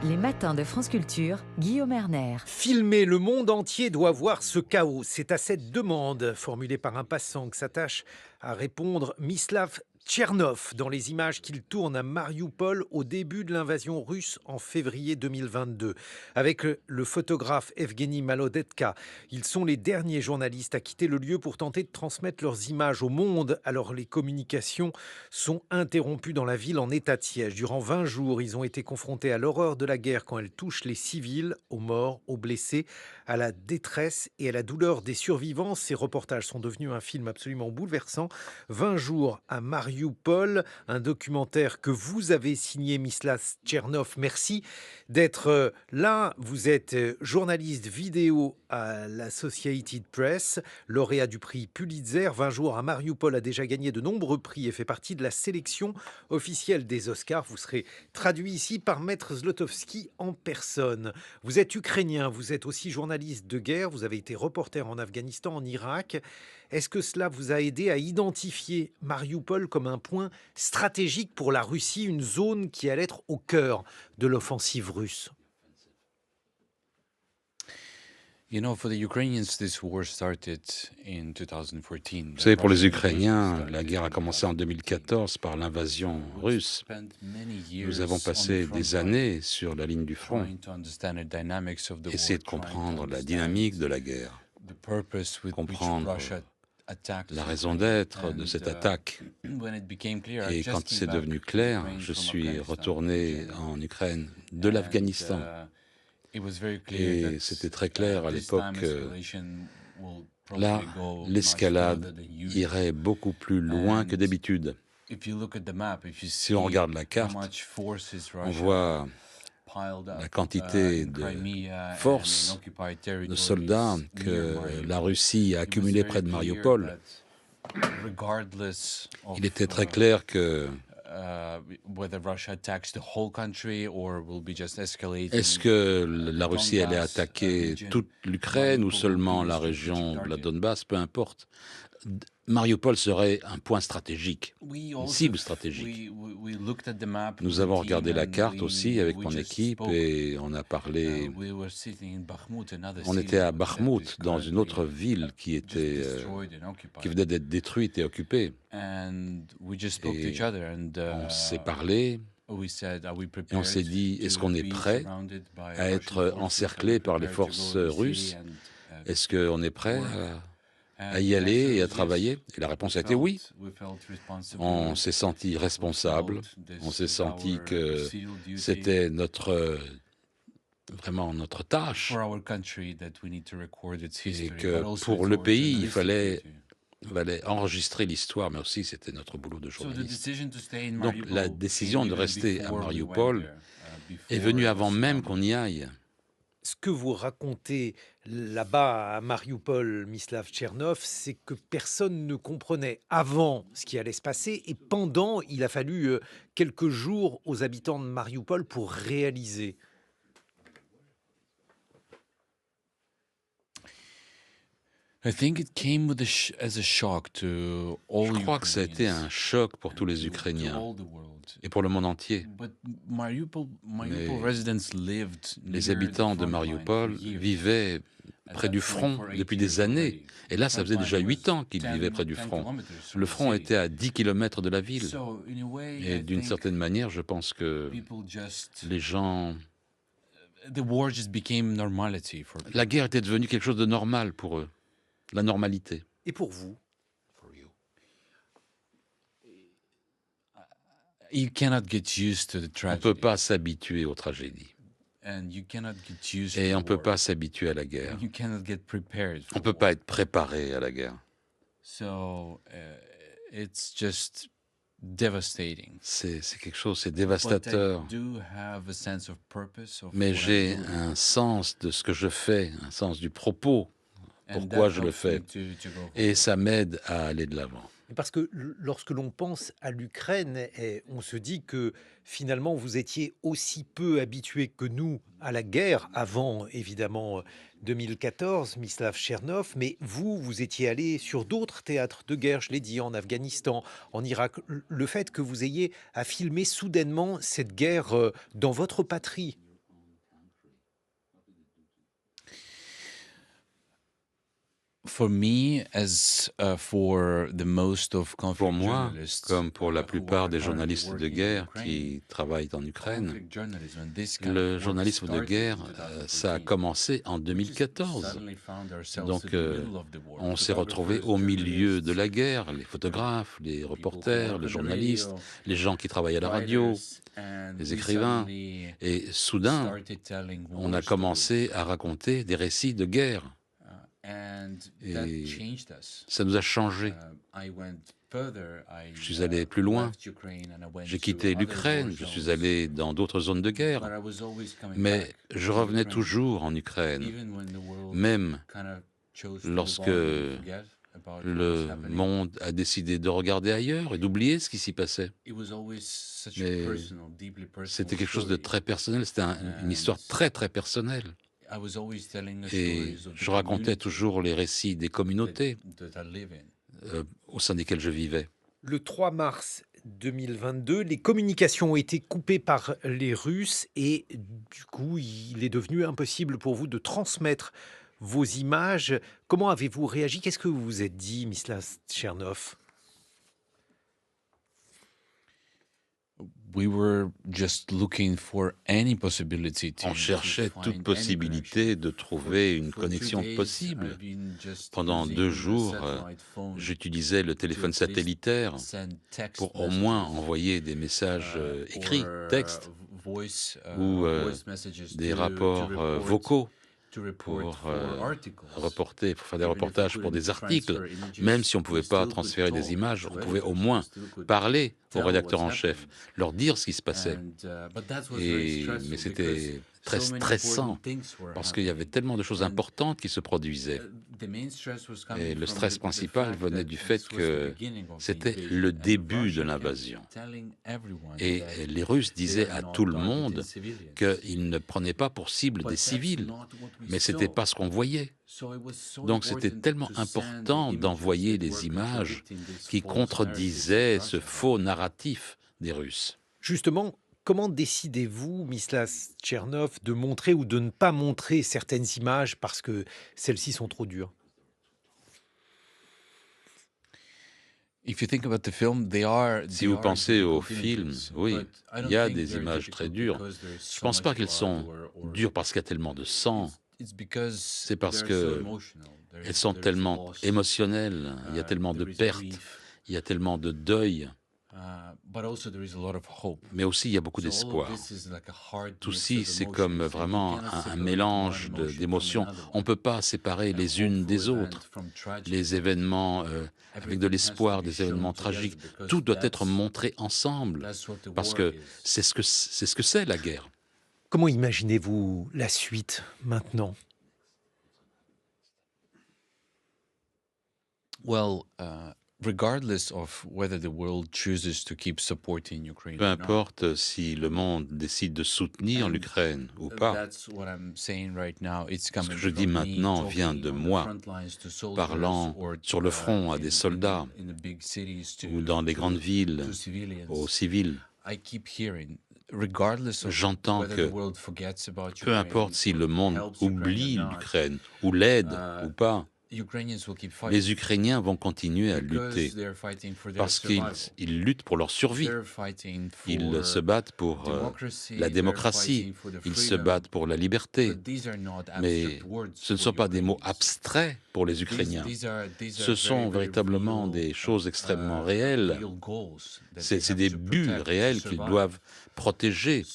Les matins de France Culture, Guillaume Erner. Filmer le monde entier doit voir ce chaos. C'est à cette demande, formulée par un passant, que s'attache à répondre Mislav Tchernov dans les images qu'il tourne à Mariupol au début de l'invasion russe en février 2022. Avec le photographe Evgeny Malodetka, ils sont les derniers journalistes à quitter le lieu pour tenter de transmettre leurs images au monde. Alors les communications sont interrompues dans la ville en état de siège. Durant 20 jours, ils ont été confrontés à l'horreur de la guerre quand elle touche les civils, aux morts, aux blessés, à la détresse et à la douleur des survivants. Ces reportages sont devenus un film absolument bouleversant. 20 jours à Mariupol, un documentaire que vous avez signé, Mislav Tchernov. Merci d'être là. Vous êtes journaliste vidéo à l'Associated Press, lauréat du prix Pulitzer. 20 jours à Mariupol a déjà gagné de nombreux prix et fait partie de la sélection officielle des Oscars. Vous serez traduit ici par Maître Zlotowski en personne. Vous êtes ukrainien, vous êtes aussi journaliste de guerre, vous avez été reporter en Afghanistan, en Irak. Est-ce que cela vous a aidé à identifier Mariupol comme un point stratégique pour la Russie, une zone qui allait être au cœur de l'offensive russe? You know, for the Ukrainians, this war started in 2014. Vous savez, pour les Ukrainiens, la guerre a commencé en 2014 par l'invasion russe. Nous avons passé des années sur la ligne du front, essayer de comprendre la dynamique de la guerre, comprendre la raison d'être de cette attaque. Et quand c'est devenu clair, je suis retourné en Ukraine de l'Afghanistan. Et c'était très clair à l'époque que là, l'escalade irait beaucoup plus loin que d'habitude. Si on regarde la carte, on voit la quantité de forces, de soldats que la Russie a accumulés près de Mariupol. Il était très clair que est-ce que la Russie allait attaquer toute l'Ukraine ou seulement la région de la Donbass, peu importe. Mariupol serait un point stratégique, une cible stratégique. Nous avons regardé la carte aussi avec mon équipe et on a parlé. On était à Bakhmout, dans une autre ville qui venait d'être détruite et occupée. Et on s'est parlé. Et on s'est dit, est-ce qu'on est prêt à être encerclé par les forces russes? Est-ce qu'on est prêt à y aller et à travailler? Et la réponse a été oui. On s'est senti responsable, on s'est senti que c'était vraiment notre tâche, et que pour le pays, il fallait enregistrer l'histoire, mais aussi c'était notre boulot de journaliste. Donc la décision de rester à Mariupol est venue avant même qu'on y aille. Ce que vous racontez là-bas à Mariupol, Mislav Tchernov, c'est que personne ne comprenait avant ce qui allait se passer et pendant, il a fallu quelques jours aux habitants de Mariupol pour réaliser. Je crois que ça a été un choc pour tous les Ukrainiens et pour le monde entier. Mais les habitants de Mariupol vivaient près du front depuis des années. Et là, ça faisait déjà 8 ans qu'ils vivaient près du front. Le front était à 10 kilomètres de la ville. Et d'une certaine manière, je pense que les gens... La guerre était devenue quelque chose de normal pour eux. La normalité. Et pour vous? On ne peut pas s'habituer aux tragédies. Et on ne peut pas s'habituer à la guerre. On ne peut pas être préparé à la guerre. C'est quelque chose, c'est dévastateur. Mais j'ai un sens de ce que je fais, un sens du propos. Pourquoi je le fais. Et ça m'aide à aller de l'avant. Parce que lorsque l'on pense à l'Ukraine, on se dit que finalement vous étiez aussi peu habitué que nous à la guerre avant évidemment 2014, Mislav Tchernov, mais vous étiez allé sur d'autres théâtres de guerre, je l'ai dit, en Afghanistan, en Irak. Le fait que vous ayez à filmer soudainement cette guerre dans votre patrie, Pour moi, comme pour la plupart des journalistes de guerre qui travaillent en Ukraine, le journalisme de guerre, ça a commencé en 2014. Donc, on s'est retrouvés au milieu de la guerre, les photographes, les reporters, les journalistes, les gens qui travaillent à la radio, les écrivains. Et soudain, on a commencé à raconter des récits de guerre. Et ça nous a changés. Je suis allé plus loin. J'ai quitté l'Ukraine, je suis allé dans d'autres zones de guerre. Mais je revenais toujours en Ukraine, même lorsque le monde a décidé de regarder ailleurs et d'oublier ce qui s'y passait. Mais c'était quelque chose de très personnel, c'était une histoire très très personnelle. Et je racontais toujours les récits des communautés au sein desquelles je vivais. Le 3 mars 2022, les communications ont été coupées par les Russes et du coup, il est devenu impossible pour vous de transmettre vos images. Comment avez-vous réagi? Qu'est-ce que vous vous êtes dit, Myslav Tchernov? On cherchait toute possibilité de trouver une connexion possible. Pendant 2 jours, j'utilisais le téléphone satellitaire pour au moins envoyer des messages écrits, textes, ou des rapports vocaux pour reporter, pour faire des reportages pour des articles. Même si on ne pouvait pas transférer des images, on pouvait au moins parler au rédacteur en chef, leur dire ce qui se passait. Mais c'était très stressant parce qu'il y avait tellement de choses importantes qui se produisaient. Et le stress principal venait du fait que c'était le début de l'invasion. Et les Russes disaient à tout le monde qu'ils ne prenaient pas pour cible des civils, mais ce n'était pas ce qu'on voyait. Donc c'était tellement important d'envoyer des images qui contredisaient ce faux narratif des Russes. Justement, comment décidez-vous, Myslav Tchernov, de montrer ou de ne pas montrer certaines images parce que celles-ci sont trop dures? Si vous pensez au film, oui, il y a des images très dures. Je ne pense pas qu'elles sont dures parce qu'il y a tellement de sang. C'est parce qu'elles sont tellement émotionnelles, il y a tellement de pertes, il y a tellement de deuil. Mais aussi, il y a beaucoup d'espoir. Tout ceci, c'est comme vraiment un mélange d'émotions. On ne peut pas séparer les unes des autres. Les événements avec de l'espoir, des événements tragiques, tout doit être montré ensemble, parce que c'est ce que c'est la guerre. Comment imaginez-vous la suite maintenant? Peu importe si le monde décide de soutenir l'Ukraine ou pas, ce que je dis maintenant vient de moi, parlant sur le front à des soldats ou dans les grandes villes, aux civils. J'entends que peu importe si le monde oublie l'Ukraine ou l'aide ou pas, les Ukrainiens vont continuer à lutter parce qu'ils luttent pour leur survie. Ils se battent pour la démocratie, ils se battent pour la liberté. Mais ce ne sont pas des mots abstraits pour les Ukrainiens. Ce sont véritablement des choses extrêmement réelles. C'est des buts réels qu'ils doivent protéger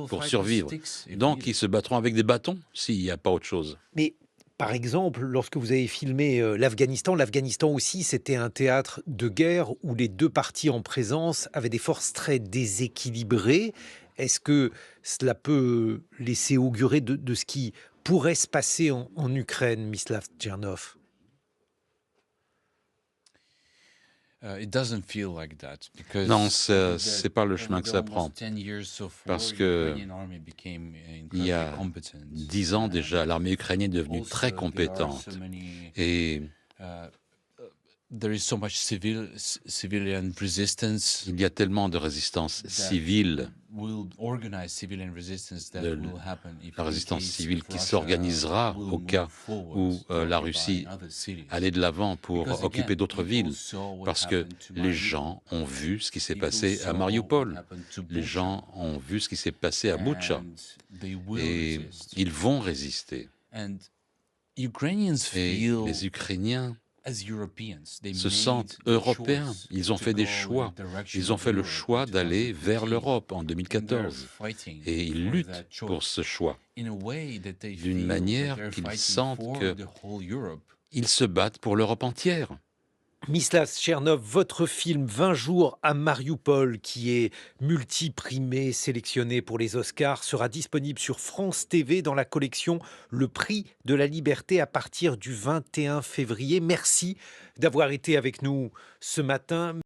pour survivre. Donc ils se battront avec des bâtons s'il n'y a pas autre chose. Mais par exemple, lorsque vous avez filmé l'Afghanistan aussi, c'était un théâtre de guerre où les deux parties en présence avaient des forces très déséquilibrées. Est-ce que cela peut laisser augurer de ce qui pourrait se passer en Ukraine, Myslav Tchernov? Non, c'est pas le chemin que ça prend. Parce que il y a 10 ans déjà, l'armée ukrainienne est devenue très compétente. Et there is so much civilian resistance. Il y a tellement de résistance civile, la résistance civile qui s'organisera au cas où la Russie allait de l'avant pour occuper d'autres villes, parce que les gens ont vu ce qui s'est passé à Mariupol, les gens ont vu ce qui s'est passé à Boutcha, et ils vont résister. Et les Ukrainiens se sentent européens. Ils ont fait des choix. Ils ont fait le choix d'aller vers l'Europe en 2014. Et ils luttent pour ce choix d'une manière qu'ils sentent qu'ils se battent pour l'Europe entière. Mislav Tchernov, votre film 20 jours à Mariupol, qui est multiprimé, sélectionné pour les Oscars, sera disponible sur France TV dans la collection Le Prix de la Liberté à partir du 21 février. Merci d'avoir été avec nous ce matin.